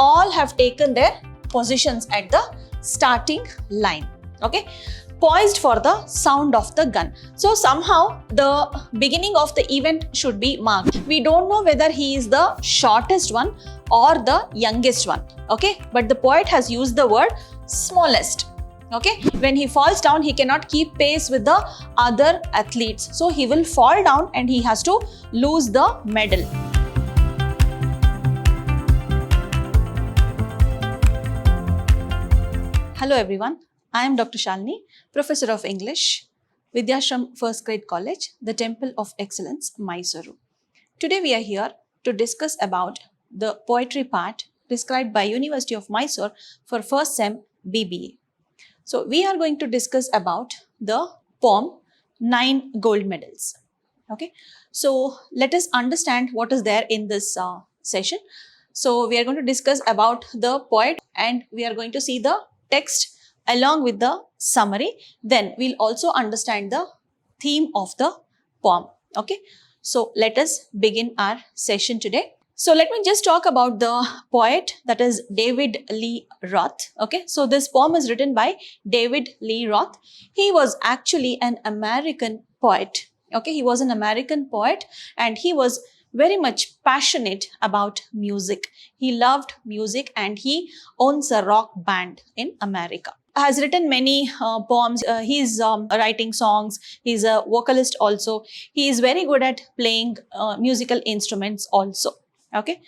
all have taken their positions at the starting line. Okay, poised for the sound of the gun. So somehow the beginning of the event should be marked. We don't know whether he is the shortest one or the youngest one. Okay, but the poet has used the word smallest. Okay, when he falls down, he cannot keep pace with the other athletes. So he will fall down and he has to lose the medal. Hello everyone, I am Dr. Shalini, Professor of English, Vidhyaashram First Grade College, the Temple of Excellence, MYSURU. Today we are here to discuss about the poetry part prescribed by University of Mysore for first sem B.B.A. So we are going to discuss about the poem 9 Gold Medals. Okay, so let us understand what is there in this session. So we are going to discuss about the poet and we are going to see the text along with the summary. Then we'll also understand the theme of the poem. Okay, so let us begin our session today. So let me just talk about the poet, that is David Lee Roth. Okay, so this poem is written by David Lee Roth. He was actually an American poet. Okay, he was an American poet and he was very much passionate about music. He loved music and he owns a rock band in America. Has written many poems. He's writing songs. He's a vocalist also. He is very good at playing musical instruments also. Okay,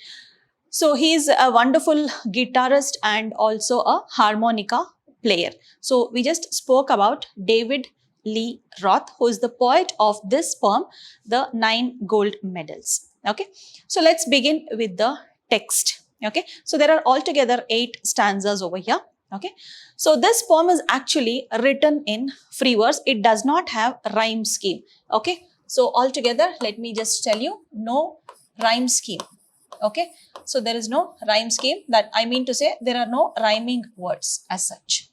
so he's a wonderful guitarist and also a harmonica player. So we just spoke about David Lee Roth, who is the poet of this poem, the 9 Gold Medals. Okay, so let's begin with the text. Okay, so there are altogether 8 stanzas over here. Okay, so this poem is actually written in free verse. It does not have rhyme scheme. Okay, so altogether, let me just tell you, no rhyme scheme. Okay, so there is no rhyme scheme. That I mean to say, there are no rhyming words as such.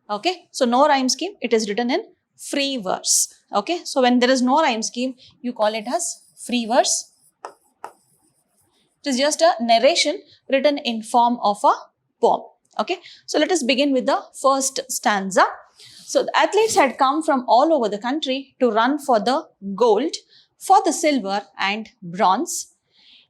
Okay, so no rhyme scheme. It is written in free verse. Okay, so when there is no rhyme scheme, you call it as free verse. It is just a narration written in form of a poem. Okay, so let us begin with the first stanza. So the athletes had come from all over the country to run for the gold, for the silver and bronze.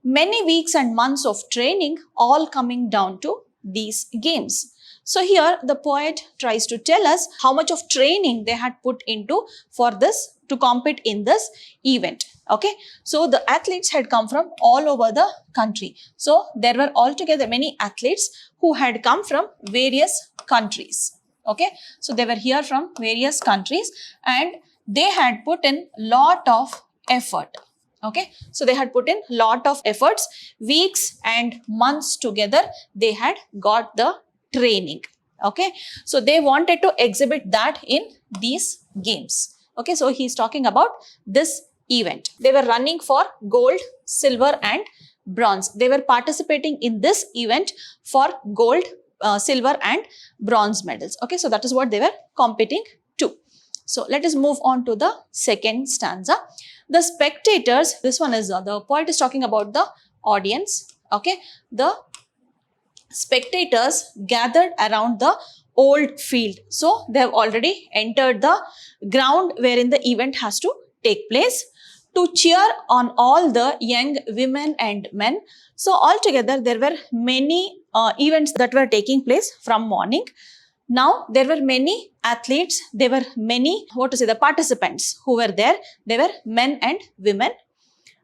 Many weeks and months of training, all coming down to these games. So here the poet tries to tell us how much of training they had put into for this, to compete in this event. Okay, so the athletes had come from all over the country. So there were altogether many athletes who had come from various countries. Okay, so they were here from various countries and they had put in lot of effort. Okay, so they had put in lot of efforts, weeks and months together. They had got the training. Okay, so they wanted to exhibit that in these games. Okay, so he's talking about this event. They were running for gold, silver and bronze. They were participating in this event for gold, silver and bronze medals. Okay, so that is what they were competing to. So let us move on to the second stanza. The spectators, this one is the poet is talking about the audience. Okay, the spectators gathered around the old field. So they have already entered the ground wherein the event has to take place, to cheer on all the young women and men. So altogether there were many events that were taking place from morning. Now there were many athletes, there were many, the participants who were there. They were men and women.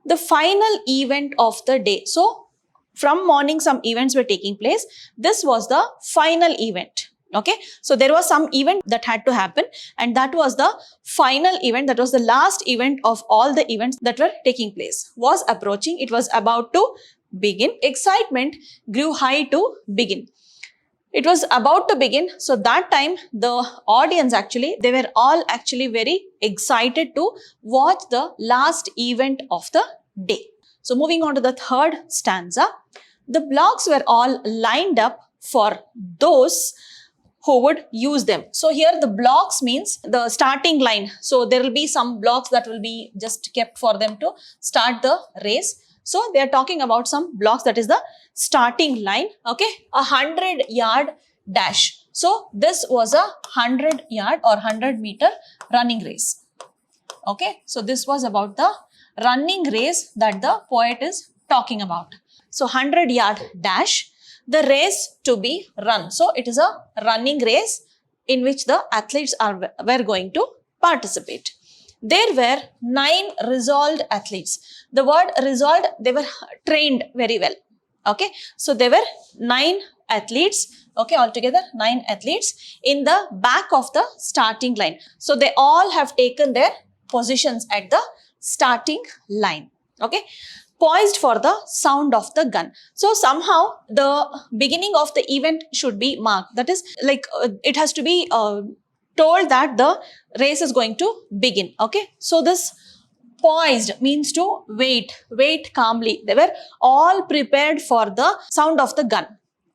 The final event of the day. So from morning some events were taking place. This was the final event. Okay, so there was some event that had to happen and that was the final event. That was the last event of all the events that were taking place. Was approaching. It was about to begin. Excitement grew high to begin. It was about to begin. So that time the audience actually, they were all actually very excited to watch the last event of the day. So moving on to the third stanza. The blocks were all lined up for those who would use them. So here the blocks means the starting line. So there will be some blocks that will be just kept for them to start the race. So they are talking about some blocks, that is the starting line. Okay, a 100-yard dash. So this was a 100-yard or 100-meter running race. Okay, so this was about the running race that the poet is talking about. So 100-yard dash, the race to be run. So it is a running race in which the athletes were going to participate. There were 9 resolved athletes. The word resolved, they were trained very well. Okay, so there were 9 athletes. Okay, altogether 9 athletes in the back of the starting line. So they all have taken their positions at the starting line. Okay, poised for the sound of the gun. So somehow the beginning of the event should be marked. That is like it has to be told that the race is going to begin. Okay, so this poised means to wait calmly. They were all prepared for the sound of the gun.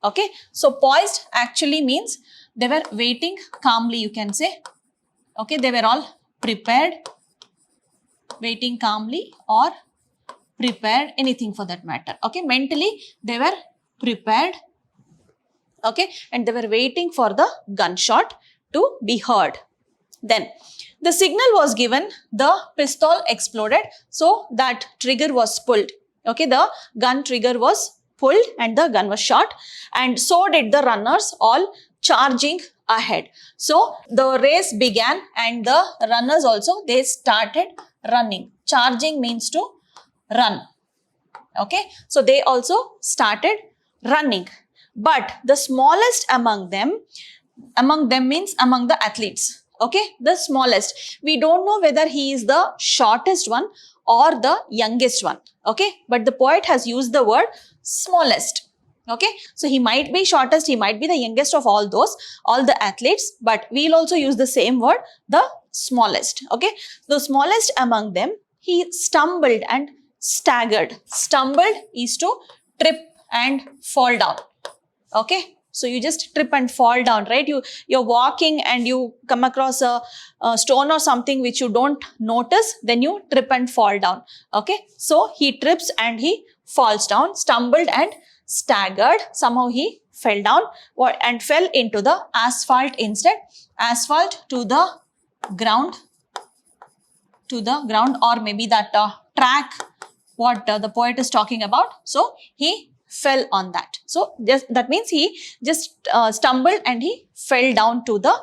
Okay, so poised actually means they were waiting calmly, you can say. Okay, they were all prepared, waiting calmly, or prepared, anything for that matter. Okay, mentally they were prepared. Okay, and they were waiting for the gunshot to be heard. Then the signal was given, the pistol exploded, so that trigger was pulled. Okay, the gun trigger was pulled and the gun was shot, and so did the runners, all charging ahead. So the race began and the runners also, they started running. Charging means to run. Okay, so they also started running. But the smallest among them means among the athletes. Okay, the smallest. We don't know whether he is the shortest one or the youngest one. Okay, but the poet has used the word smallest. Okay, so he might be shortest, he might be the youngest of all the athletes, but we'll also use the same word, the smallest. Okay, the smallest among them, he stumbled and staggered. Stumbled is to trip and fall down. Okay, so you just trip and fall down, right? You're walking and you come across a stone or something which you don't notice, then you trip and fall down. Okay, so he trips and he falls down, stumbled and staggered. Somehow he fell down and fell into the asphalt instead. Asphalt to the ground, or maybe that track what the poet is talking about. So he fell on that. So that means he just stumbled and he fell down to the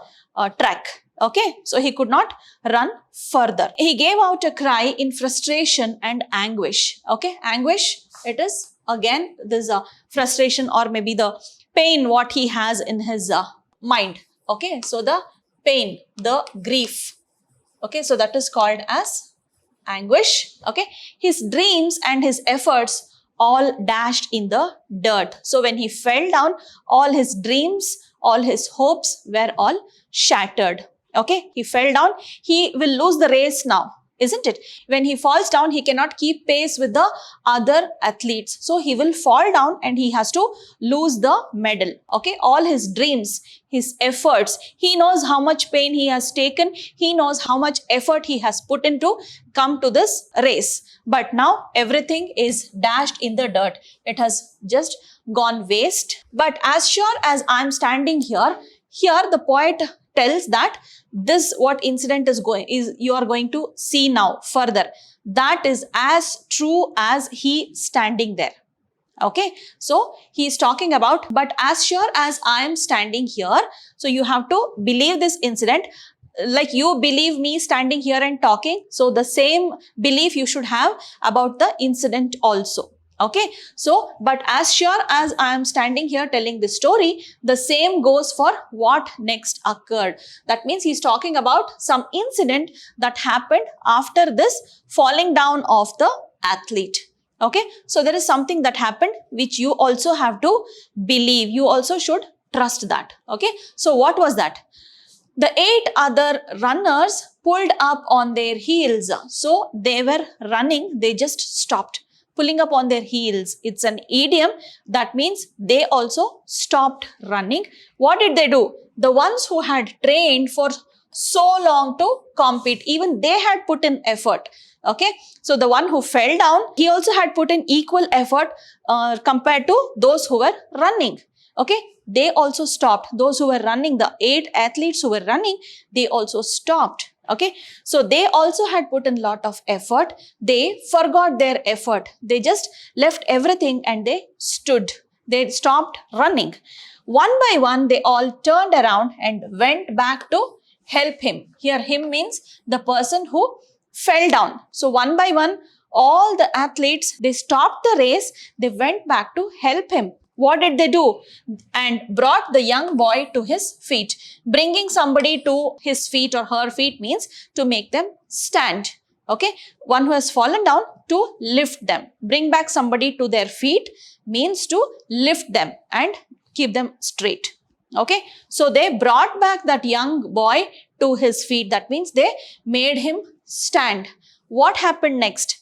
track. Okay, so he could not run further. He gave out a cry in frustration and anguish. Okay, anguish, it is again this frustration or maybe the pain what he has in his mind. Okay, so the pain, the grief. Okay, so that is called as anguish. Okay, his dreams and his efforts all dashed in the dirt. So when he fell down, all his dreams, all his hopes were all shattered. Okay, he fell down, he will lose the race now, isn't it? When he falls down, he cannot keep pace with the other athletes. So he will fall down and he has to lose the medal. Okay, all his dreams, his efforts, he knows how much pain he has taken. He knows how much effort he has put into come to this race. But now everything is dashed in the dirt. It has just gone waste. But as sure as I'm standing here the poet tells that this what incident is you are going to see now further. That is as true as he standing there. Okay, so he is talking about, but as sure as I am standing here, so you have to believe this incident like you believe me standing here and talking. So the same belief you should have about the incident also. Okay, so but as sure as I am standing here telling this story, the same goes for what next occurred. That means he's talking about some incident that happened after this falling down of the athlete. Okay, so there is something that happened which you also have to believe. You also should trust that. Okay, so what was that? The 8 other runners pulled up on their heels. So they were running, they just stopped. Pulling up on their heels. It's an idiom that means they also stopped running. What did they do? The ones who had trained for so long to compete. Even they had put in effort. Okay, so the one who fell down, he also had put in equal effort compared to those who were running. Okay, they also stopped. Those who were running, the 8 athletes who were running, they also stopped. Okay, so they also had put in lot of effort. They forgot their effort. They just left everything and they stood. They stopped running. One by one, they all turned around and went back to help him. Here, him means the person who fell down. So one by one, all the athletes, they stopped the race. They went back to help him. What did they do? And brought the young boy to his feet. Bringing somebody to his feet or her feet means to make them stand. Okay, one who has fallen down, to lift them. Bring back somebody to their feet means to lift them and keep them straight. Okay, so they brought back that young boy to his feet. That means they made him stand. What happened next?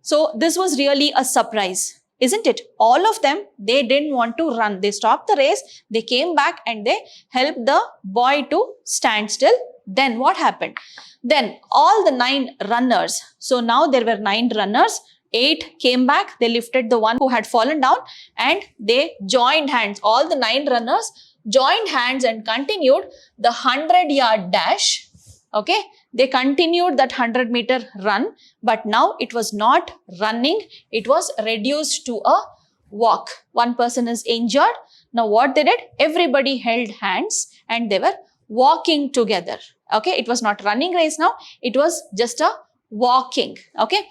So this was really a surprise, isn't it? All of them, they didn't want to run. They stopped the race. They came back and they helped the boy to stand still. Then what happened? Then all the 9 runners. So now there were 9 runners. 8 came back. They lifted the one who had fallen down and they joined hands. All the 9 runners joined hands and continued the 100-yard dash. Okay, they continued that 100-meter run, but now it was not running. It was reduced to a walk. One person is injured. Now what they did? Everybody held hands and they were walking together. Okay, it was not running race now. It was just a walking. Okay,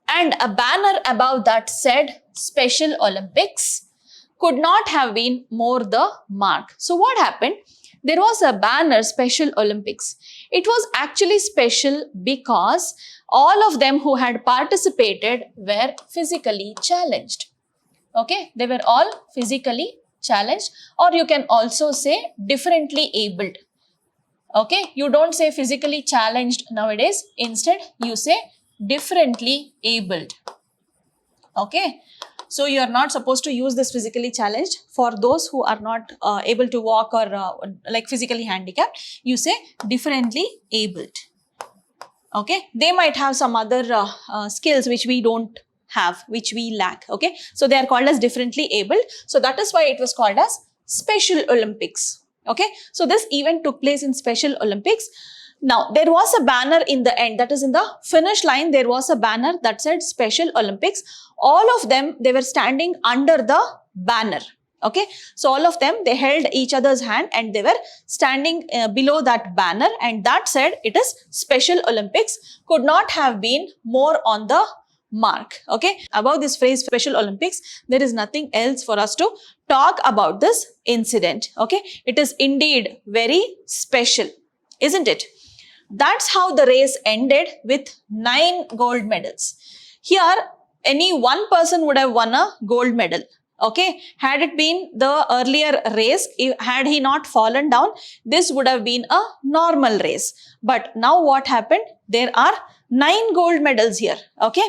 and a banner above that said Special Olympics could not have been more the mark. So what happened? There was a banner, Special Olympics. It was actually special because all of them who had participated were physically challenged. Okay, they were all physically challenged, or you can also say differently abled. Okay, you don't say physically challenged nowadays. Instead, you say differently abled. Okay, so you are not supposed to use this physically challenged. For those who are not able to walk or like physically handicapped, you say differently abled. Okay, they might have some other skills which we don't have, which we lack. Okay, so they are called as differently abled. So that is why it was called as Special Olympics. Okay, so this event took place in Special Olympics. Now, there was a banner in the end, that is in the finish line, there was a banner that said Special Olympics. All of them, they were standing under the banner. Okay, so all of them, they held each other's hand and they were standing below that banner, and that said it is Special Olympics, could not have been more on the mark. Okay, above this phrase Special Olympics, there is nothing else for us to talk about this incident. Okay, it is indeed very special, isn't it? That's how the race ended with 9 gold medals. Here, any one person would have won a gold medal. Okay, had it been the earlier race, had he not fallen down, this would have been a normal race. But now what happened? There are 9 gold medals here. Okay,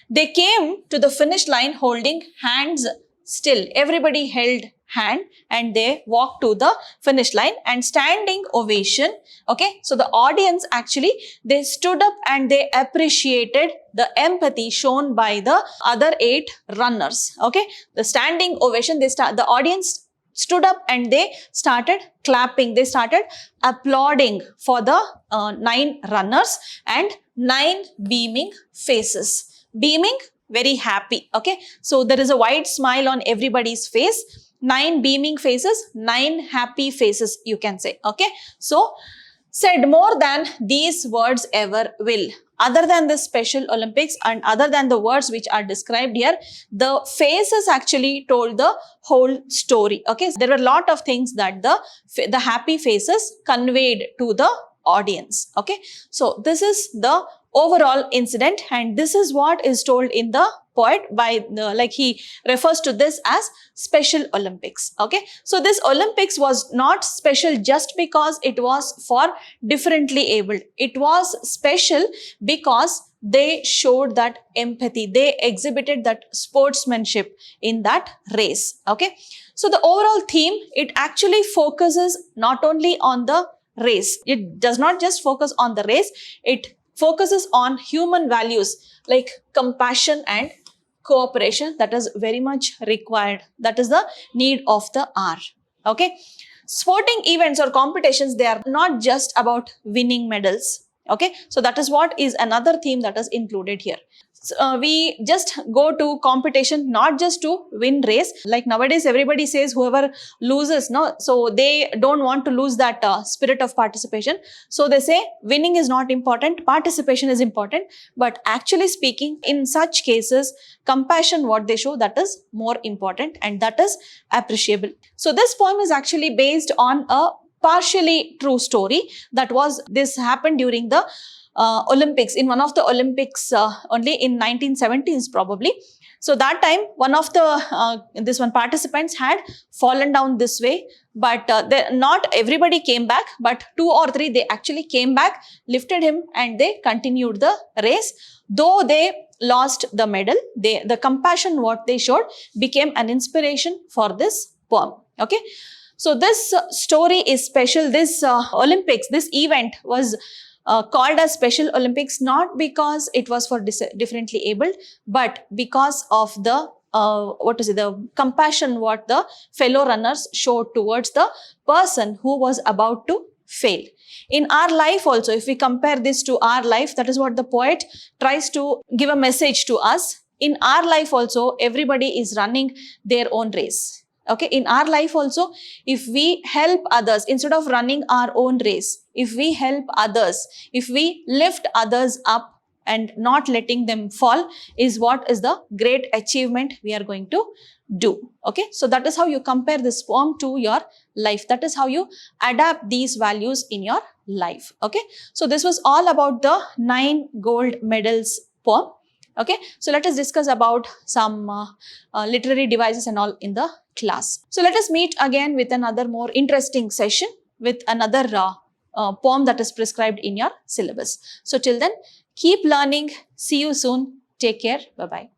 they came to the finish line holding hands still. Everybody held hand and they walked to the finish line, and standing ovation. Okay, so the audience actually, they stood up and they appreciated the empathy shown by the other 8 runners. Okay, the standing ovation, the audience stood up and they started clapping. They started applauding for the 9 runners and 9 beaming faces. Beaming, very happy. Okay, so there is a wide smile on everybody's face. 9 beaming faces, 9 happy faces, you can say. Okay, so said more than these words ever will. Other than the Special Olympics and other than the words which are described here, the faces actually told the whole story. Okay, so there were a lot of things that the happy faces conveyed to the audience. Okay, so this is the overall incident, and this is what is told in the poet by like he refers to this as Special Olympics. Okay, so this Olympics was not special just because it was for differently abled. It was special because they showed that empathy. They exhibited that sportsmanship in that race. Okay, so the overall theme, it actually focuses not only on the race. It does not just focus on the race, it focuses on human values like compassion and cooperation that is very much required. That is the need of the hour. Okay. Sporting events or competitions, they are not just about winning medals. Okay. So that is what is another theme that is included here. So, we just go to competition not just to win race. Like nowadays everybody says whoever loses, no, so they don't want to lose that spirit of participation. So they say winning is not important, participation is important. But actually speaking, in such cases, compassion, what they show, that is more important and that is appreciable. So this poem is actually based on a partially true story. This happened during the Olympics, in one of the Olympics only in 1970s probably. So that time one of the participants had fallen down this way, but not everybody came back, but 2 or 3 they actually came back, lifted him and they continued the race. Though they lost the medal, the compassion what they showed became an inspiration for this poem. Okay. So this story is special. This Olympics, this event was called as Special Olympics not because it was for differently abled, but because of the the compassion what the fellow runners showed towards the person who was about to fail. In our life also, if we compare this to our life, that is what the poet tries to give a message to us. In our life also, everybody is running their own race. Okay, in our life also, if we help others instead of running our own race, if we help others, if we lift others up and not letting them fall, is what is the great achievement we are going to do. Okay, so that is how you compare this poem to your life. That is how you adapt these values in your life. Okay, so this was all about the 9 gold medals poem. Okay, so let us discuss about some literary devices and all in the class. So let us meet again with another more interesting session with another poem that is prescribed in your syllabus. So till then, keep learning. See you soon. Take care. Bye-bye.